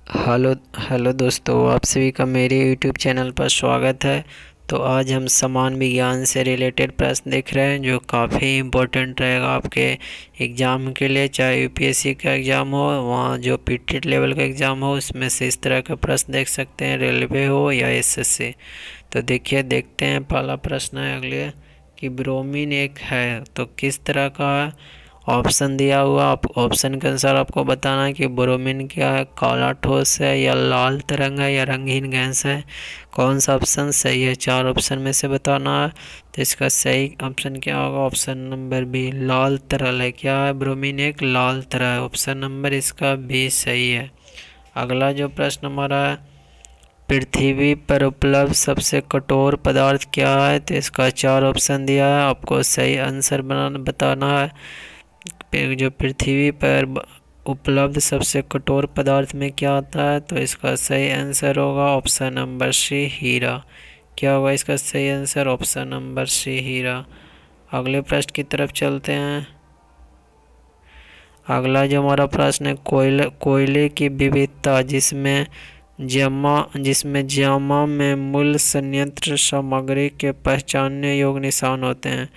Hello hello दोस्तों, आप सभी का मेरे यूट्यूब चैनल पर स्वागत है। तो आज हम समान विज्ञान से रिलेटेड प्रश्न देख रहे हैं जो काफ़ी इम्पोर्टेंट रहेगा आपके एग्ज़ाम के लिए। चाहे यूपीएससी का एग्ज़ाम हो, वहाँ जो पीटी लेवल का एग्ज़ाम हो, उसमें से इस तरह के प्रश्न देख सकते हैं, रेलवे हो या एसएससी। तो देखते हैं। पहला प्रश्न है अगले कि ब्रोमीन एक है तो किस तरह का है। ऑप्शन दिया हुआ, आप ऑप्शन के अनुसार आपको बताना है कि ब्रोमीन क्या है, काला ठोस है या लाल तरंग है या रंगीन गैस है। कौन सा ऑप्शन सही है, 4 ऑप्शन में से बताना है। तो इसका सही ऑप्शन क्या होगा, ऑप्शन नंबर बी, लाल तरल है। क्या है, ब्रोमीन एक लाल तरल है। ऑप्शन नंबर इसका बी सही है। अगला जो प्रश्न हमारा है, पृथ्वी पर उपलब्ध सबसे कठोर पदार्थ क्या है। तो इसका 4 ऑप्शन दिया है, आपको सही आंसर बताना है। जो पृथ्वी पर उपलब्ध सबसे कठोर पदार्थ में क्या आता है। तो इसका सही आंसर होगा ऑप्शन नंबर सी, हीरा। क्या होगा इसका सही आंसर, ऑप्शन नंबर सी, हीरा। अगले प्रश्न की तरफ चलते हैं। अगला जो हमारा प्रश्न है, कोयले की विविधता जिसमें जामा में मूल संयंत्र सामग्री के पहचानने योग्य निशान होते हैं।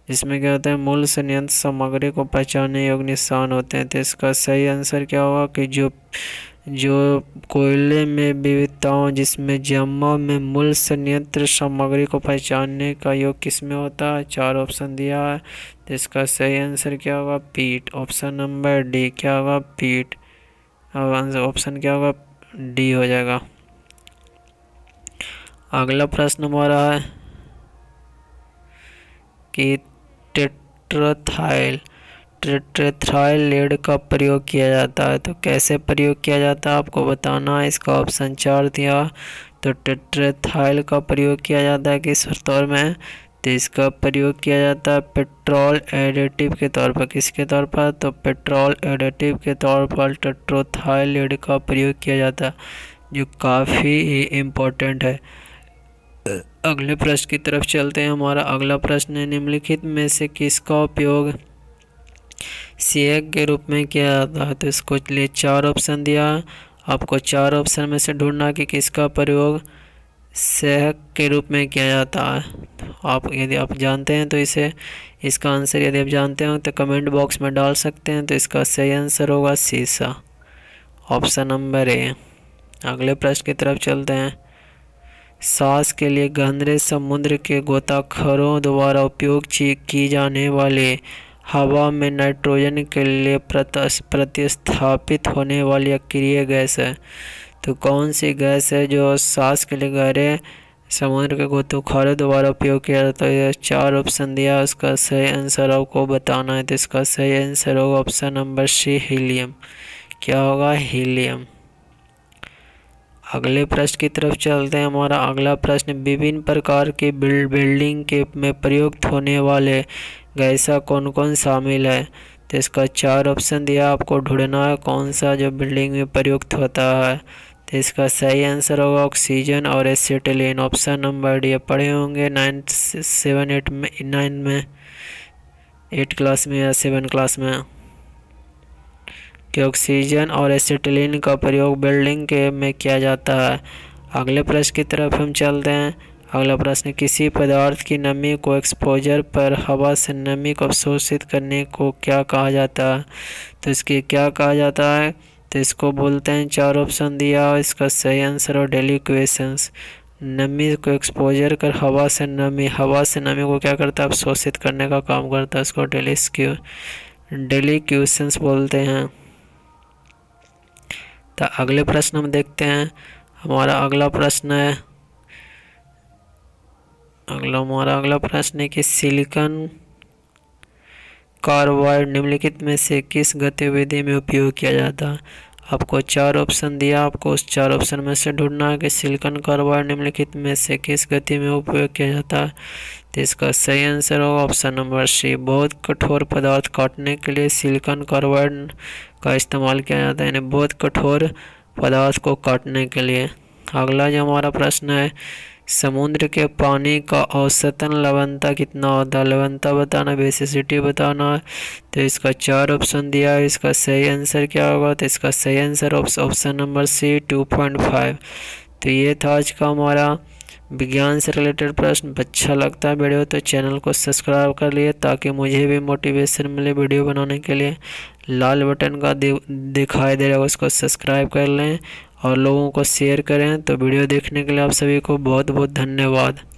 जिसमें क्या होता है, मूल संयंत्र सामग्री को पहचानने योग्य निशान होते हैं। तो इसका सही आंसर क्या होगा कि जो जो कोयले में विविधताओं जिसमें जामा में मूल संयंत्र सामग्री को पहचानने का योग किसमें होता है। 4 ऑप्शन दिया है, तो इसका सही आंसर क्या होगा, पीट। ऑप्शन नंबर डी क्या होगा, पीट। अब आंसर ऑप्शन क्या होगा, डी हो जाएगा। अगला प्रश्न हमारा है कि टेट्राथाइल टेट्राथाइल लेड का प्रयोग किया जाता है। तो कैसे प्रयोग किया जाता है आपको बताना है। इसका ऑप्शन 4 दिया। तो टेट्राथाइल का प्रयोग किया जाता है किस तौर में। तो इसका प्रयोग किया जाता है पेट्रोल एडिटिव के तौर पर। किसके तौर पर, तो पेट्रोल एडिटिव के तौर पर टेट्राथाइल लेड का प्रयोग किया जाता है, जो काफ़ी इम्पोर्टेंट है। अगले प्रश्न की तरफ चलते हैं। हमारा अगला प्रश्न है, निम्नलिखित में से किसका उपयोग सेक के रूप में किया जाता है। तो इसको लिए 4 ऑप्शन दिया। आपको 4 ऑप्शन में से ढूंढना कि किसका प्रयोग सेक के रूप में किया जाता है। तो आप यदि आप जानते हैं तो इसका आंसर यदि आप जानते हो तो कमेंट बॉक्स में डाल सकते हैं। तो इसका सही आंसर होगा सीसा, ऑप्शन नंबर ए। अगले प्रश्न की तरफ चलते हैं। सांस के लिए गहरे समुद्र के गोताखोरों द्वारा उपयोग की जाने वाले हवा में नाइट्रोजन के लिए प्रतिस्थापित होने वाली अक्रिय गैस है। तो कौन सी गैस है जो सांस के लिए गहरे समुद्र के गोताखोरों द्वारा उपयोग किया जाता है। 4 ऑप्शन दिया, उसका सही आंसर आपको बताना है। तो इसका सही आंसर होगा ऑप्शन नंबर सी, हीलियम। क्या होगा, हीलियम। अगले प्रश्न की तरफ चलते हैं। हमारा अगला प्रश्न, विभिन्न प्रकार के बिल्डिंग के में प्रयुक्त होने वाले गैसा कौन कौन शामिल है। तो इसका 4 ऑप्शन दिया, आपको ढूंढना है कौन सा जो बिल्डिंग में प्रयुक्त होता है। तो इसका सही आंसर होगा ऑक्सीजन और एसिटिलीन, ऑप्शन नंबर डी। पढ़े होंगे 9 8 क्लास में या 7 क्लास में कि ऑक्सीजन और एसिटिलीन का प्रयोग बिल्डिंग के में किया जाता है। अगले प्रश्न की तरफ हम चलते हैं। अगला प्रश्न, किसी पदार्थ की नमी को एक्सपोजर पर हवा से नमी को अवशोषित करने को क्या कहा जाता है। तो इसके क्या कहा जाता है। तो इसको बोलते हैं, 4 ऑप्शन दिया, इसका सही आंसर और डेलिक्वेशंस। नमी को एक्सपोजर कर हवा से नमी को क्या करता है, अवशोषित करने का काम करता है। इसको डेलिक्वेशंस बोलते हैं। तो अगले प्रश्न हम देखते हैं। हमारा अगला प्रश्न है कि सिलिकॉन कार्बाइड निम्नलिखित में से किस गतिविधि में उपयोग किया जाता है। आपको 4 ऑप्शन दिया, आपको उस 4 ऑप्शन में से ढूंढना है कि सिलिकॉन कार्बाइड निम्नलिखित में से किस गति में उपयोग किया जाता है। तो इसका सही आंसर होगा ऑप्शन नंबर सी, बहुत कठोर पदार्थ काटने के लिए सिलिकॉन कार्बाइड का इस्तेमाल किया जाता है, यानी बहुत कठोर पदार्थ को काटने के लिए। अगला जो हमारा प्रश्न है, समुद्र के पानी का औसतन लवणता कितना होता है? लवणता बताना, बेसिसिटी बताना है। तो इसका 4 ऑप्शन दिया है, इसका सही आंसर क्या होगा? तो इसका सही आंसर ऑप्शन नंबर सी 2.5। तो ये था आज का हमारा विज्ञान से रिलेटेड प्रश्न। अच्छा लगता है वीडियो तो चैनल को सब्सक्राइब कर लिए, ताकि मुझे भी मोटिवेशन मिले वीडियो बनाने के लिए। लाल बटन का दिखाई दे रहा है, उसको सब्सक्राइब कर लें और लोगों को शेयर करें। तो वीडियो देखने के लिए आप सभी को बहुत बहुत धन्यवाद।